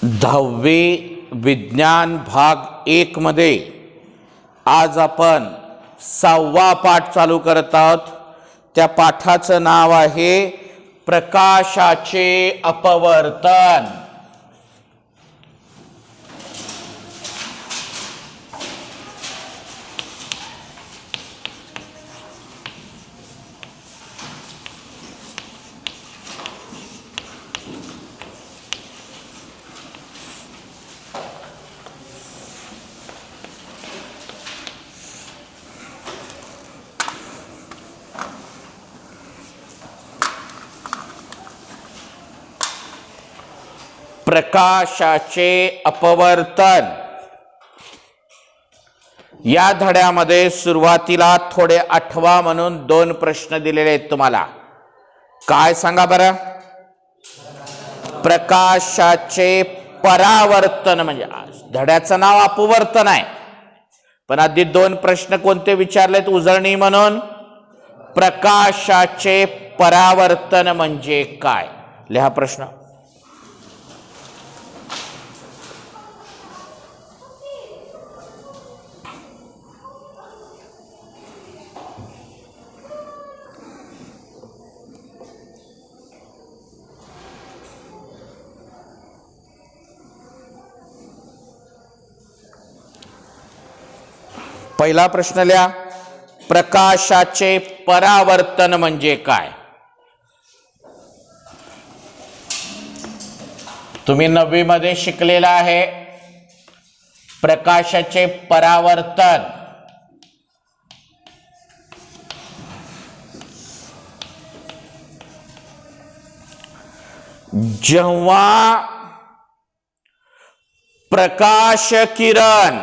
10वी विज्ञान भाग 1 मध्ये आज आपण 6वा पाठ चालू करत आहोत। त्या पाठाचं नाव आहे प्रकाशाचे अपवर्तन। प्रकाशाचे अपवर्तन या धड्यामध्ये सुरुवातीला थोडे आठवा म्हणून 2 प्रश्न दिलेले आहेत तुम्हाला। काय सांगा बरं? प्रकाशाचे परावर्तन म्हणजे धड्याचं नाव अपवर्तन आहे, पण आधी 2 प्रश्न कोणते विचारलेत उजळणी म्हणून? प्रकाशाचे परावर्तन म्हणजे काय? लिहा प्रश्न। पहिला प्रश्न लिहा, प्रकाशाचे परावर्तन म्हणजे काय? तुम्ही 9वी मध्ये शिकलेला आहे प्रकाशाचे परावर्तन। जेव्हा प्रकाश किरण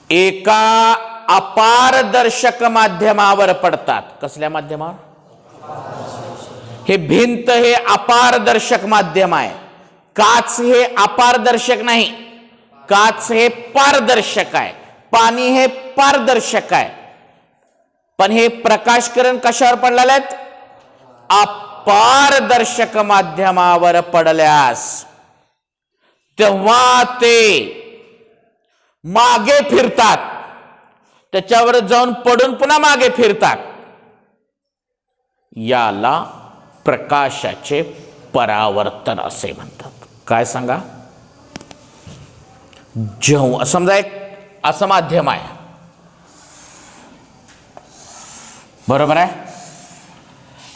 एका अपारदर्शक माध्यमावर पडतात। कसल्या माध्यमावर? हे भिंत हे अपारदर्शक माध्यम आहे। काच हे अपारदर्शक नाही, काच हे पारदर्शक आहे। पाणी हे पारदर्शक आहे, पण हे प्रकाश किरण कशावर पडलेले आहेत? अपारदर्शक माध्यमावर पडल्यास तेव्हा ते मागे फिरतात, त्याच्यावर जाऊन पडून पुन्हा मागे फिरतात। याला प्रकाशाचे परावर्तन असे म्हणतात। काय सांगा? जेव्हा समजा एक असं माध्यम आहे, बरोबर आहे?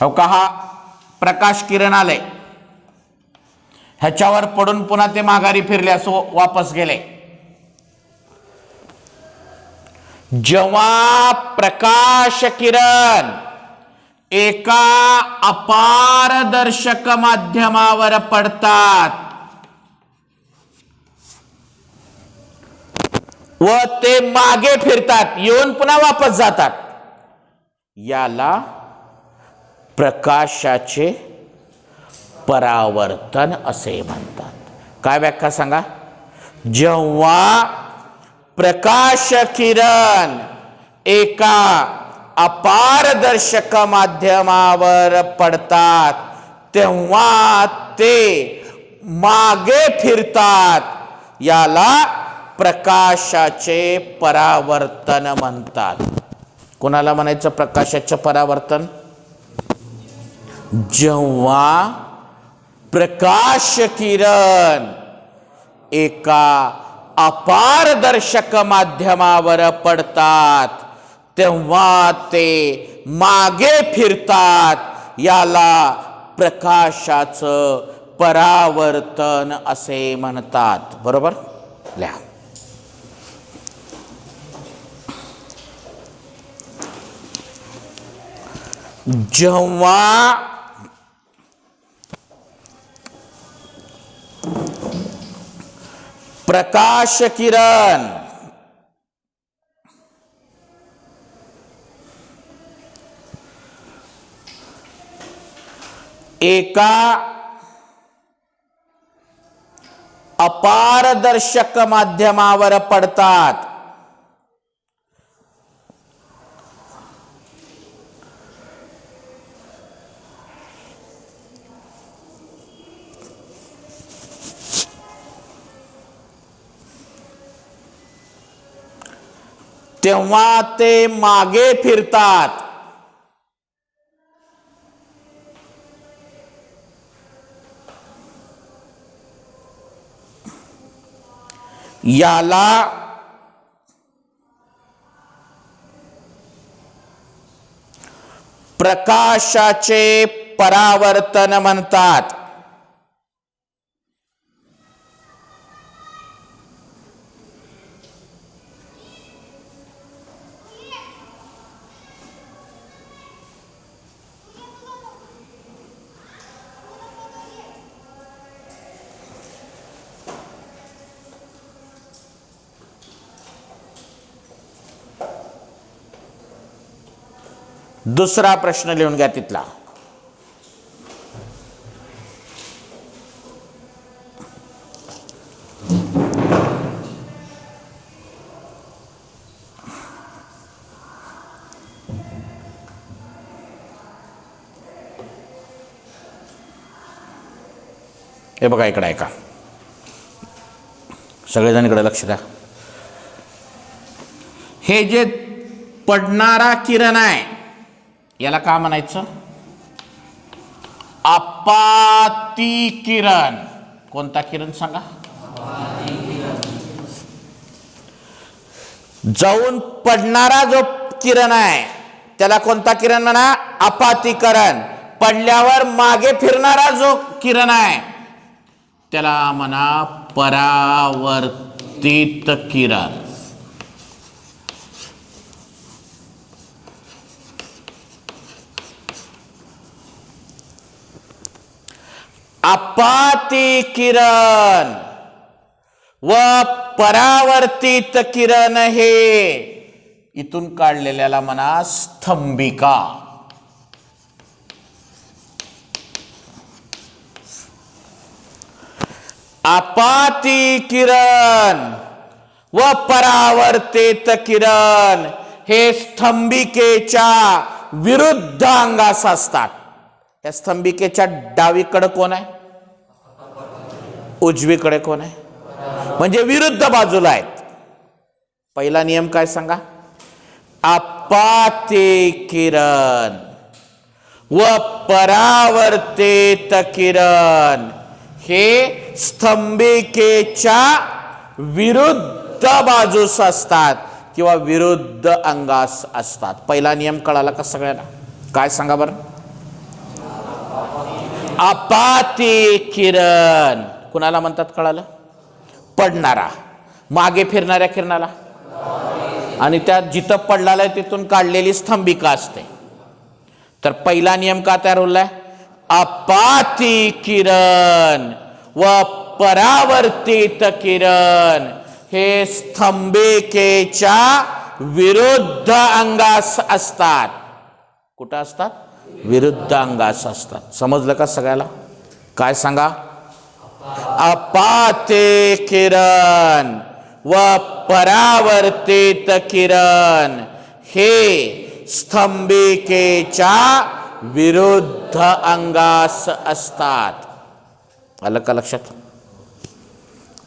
हो का? हा प्रकाश किरण आले, ह्याच्यावर पडून पुन्हा ते माघारी फिरले, असो वापस गेले। जेव्हा प्रकाश किरण एका अपारदर्शक माध्यमावर पडतात व ते मागे फिरतात, येऊन पुन्हा वापस जातात, याला प्रकाशाचे परावर्तन असे म्हणतात। काय व्याख्या सांगा? जेव्हा प्रकाश किरण एका अपारदर्शक माध्यमावर पडतात तेव्हा ते मागे फिरतात, याला प्रकाशाचे परावर्तन म्हणतात। कोणाला म्हणायचं प्रकाशाचे परावर्तन? जेव्हा प्रकाश किरण एका अपारदर्शक माध्यमावर पडतात तेव्हा ते मागे फिरतात, याला प्रकाशाचं परावर्तन असे म्हणतात। बरोबर? लिहा। जेव्हा प्रकाश किरण एका अपारदर्शक माध्यमावर पडतात तेव्हा ते मागे फिरतात. याला प्रकाशाचे परावर्तन म्हणतात. दुसरा प्रश्न लिहून घ्या तिथला. हे बघा इकडे ऐका, सगळेजण इकडे लक्ष द्या. हे जे पडणारा किरण आहे याला का म्हणायचं? आपाती किरण. कोणता किरण सांगा? जाऊन पडणारा जो किरण आहे त्याला कोणता किरण म्हणा? आपातीकरण. पडल्यावर मागे फिरणारा जो किरण आहे त्याला म्हणा परावर्तित किरण. आपाती किरण व परावर्तित किरण हे इथून काढलेल्याला म्हणा स्तंभिका. आपाती किरण व परावर्तित किरण हे स्तंभिकेच्या विरुद्ध अंगास असतात. या स्तंभिकेच्या डावीकडे कोण आहे? उजवीकडे कोण आहे? म्हणजे विरुद्ध बाजूला आहेत. पहिला नियम काय सांगा? आपाती किरण व परावर्तित किरण हे स्तंभिकेच्या विरुद्ध बाजूस असतात किंवा विरुद्ध अंगास असतात. पहिला नियम कळाला का सगळ्यांना? काय सांगा बरं? आपाती किरण कुणाला म्हणतात कळालं? पडणारा. मागे फिरणाऱ्या किरणाला. आणि त्यात जिथं पडलेला आहे तिथून काढलेली स्तंभिका असते. तर पहिला नियम का तयार होलाय? आपाती किरण व परावर्तित किरण हे स्तंभिकेच्या विरुद्ध अंगास असतात. कुठं असतात? विरुद्ध अंगास असतात. समजलं का सगळ्याला? काय सांगा? आपाती किरण व परावर्तित किरण हे स्तंभिकेच्या विरुद्ध अंगास असतात. आलं का लक्षात?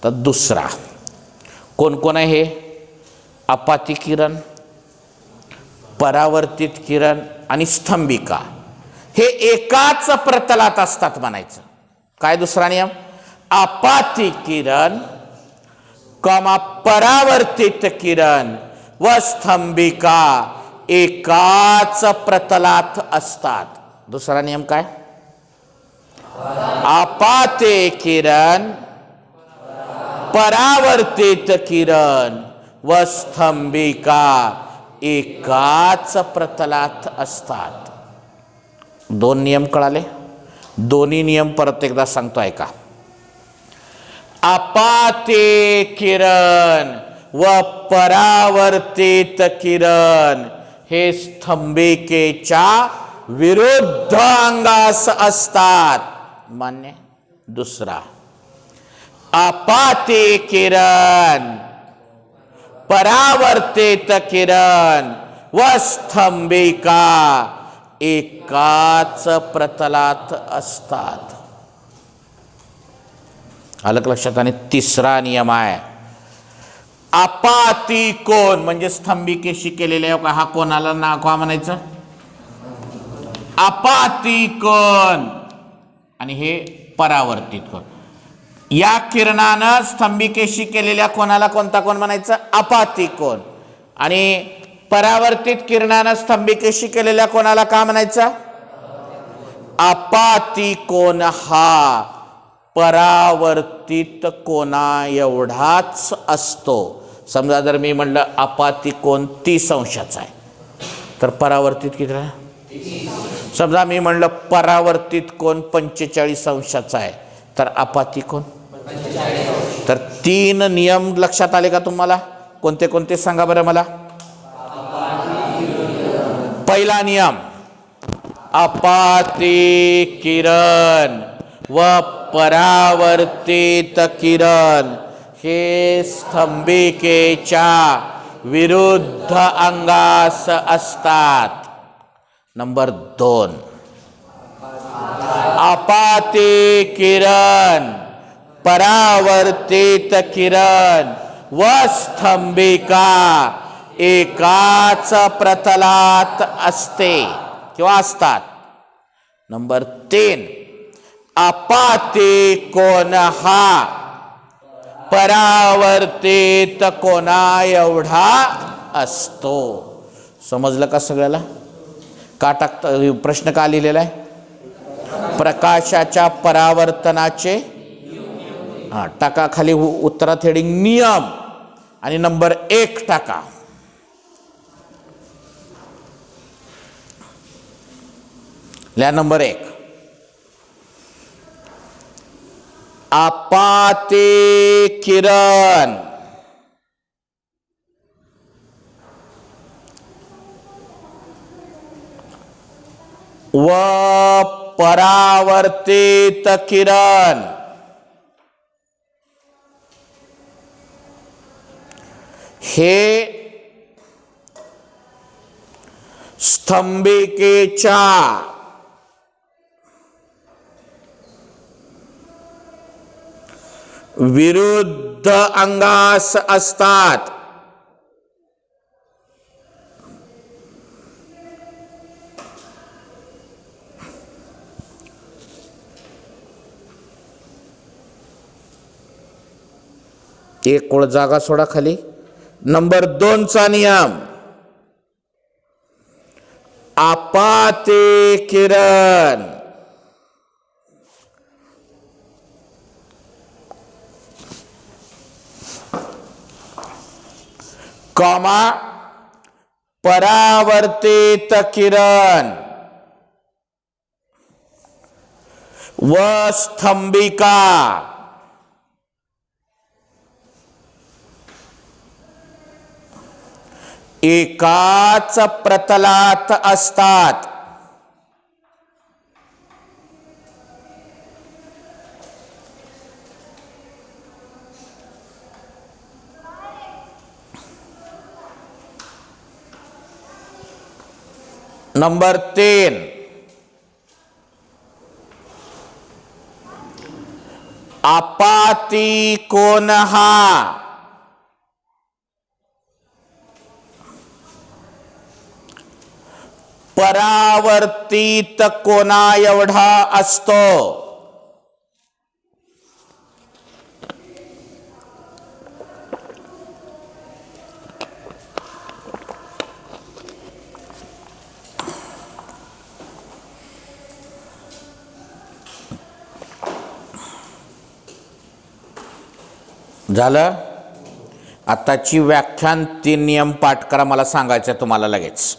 तर दुसरा कोण कोण आहे हे? आपाती किरण, परावर्तित किरण आणि स्तंभिका हे एकाच प्रतलात असतात म्हणायचं. काय दुसरा नियम? आपाती किरण कमा परावर्तित किरण व स्तंभिका एकाच प्रतलात असतात. दुसरा नियम काय? आपाती किरण, परावर्तित किरण व स्तंभिका एकाच प्रतलात असतात. दोन नियम कळाले? दोन्ही नियम परत एकदा सांगतो ऐका. आपाती किरण व परावर्तित किरण हे स्तंभिकेच्या विरुद्ध अंगास असतात. मान्य? दुसरा आपाती किरण, परावर्तित किरण व स्तंभिका एकाच प्रतलात असतात. आलं लक्षात? आणि तिसरा नियम आहे अपाती कोण म्हणजे स्तंभिकेशी केलेल्या हा कोणाला ना का म्हणायचं? अपाती कोण. आणि हे परावर्तित कोण. या किरणानं स्तंभिकेशी केलेल्या कोणाला कोणता कोण म्हणायचं? अपाती कोण. आणि परावर्तित किरणानं स्तंभिकेशी केलेल्या कोणाला का म्हणायचं? अपाती कोण हा परावर्तित कोणा एवढाच असतो. समजा जर मी म्हणलं अपाती कोण 30 अंशाचा आहे तर परावर्तित किती आहे? समजा मी म्हणलं परावर्तित कोण 45 अंशाचा आहे तर अपाती कोण? तर 3 नियम लक्षात आले का तुम्हाला? कोणते कोणते सांगा बरं मला. पहिला नियम, अपाती किरण व परावर्तित किरण हे स्तंभिकेच्या विरुद्ध अंगास असतात. नंबर 2, अपाती किरण, परावर्तित किरण व स्तंभिका एकाच प्रतलात असते किंवा असतात. नंबर 3, अपाती कोन हा परावर्तित कोणा एवढा असतो. समजलं का सगळ्याला? का टाकता प्रश्न का लिहिलेला आहे? प्रकाशाच्या परावर्तनाचे टाका खाली उत्तरात हेडिंग नियम आणि नंबर 1 टाका. लिहा नंबर 1, अपाती किरण व परावर्तित किरण हे स्तंभिकेच्या विरुद्ध अंगास असतात. एक ओळ जागा सोडा खाली. नंबर 2 चा नियम, अपाती किरण कॉमा परावर्तित किरण व स्तंभिका एकाच प्रतलात असतात. नंबर 3, अपाती कोन हा परावर्तित कोणा एवढा असतो. झालं. आताची व्याख्यान 3 नियम पाठ करा. मला सांगायचं तुम्हाला लगेच.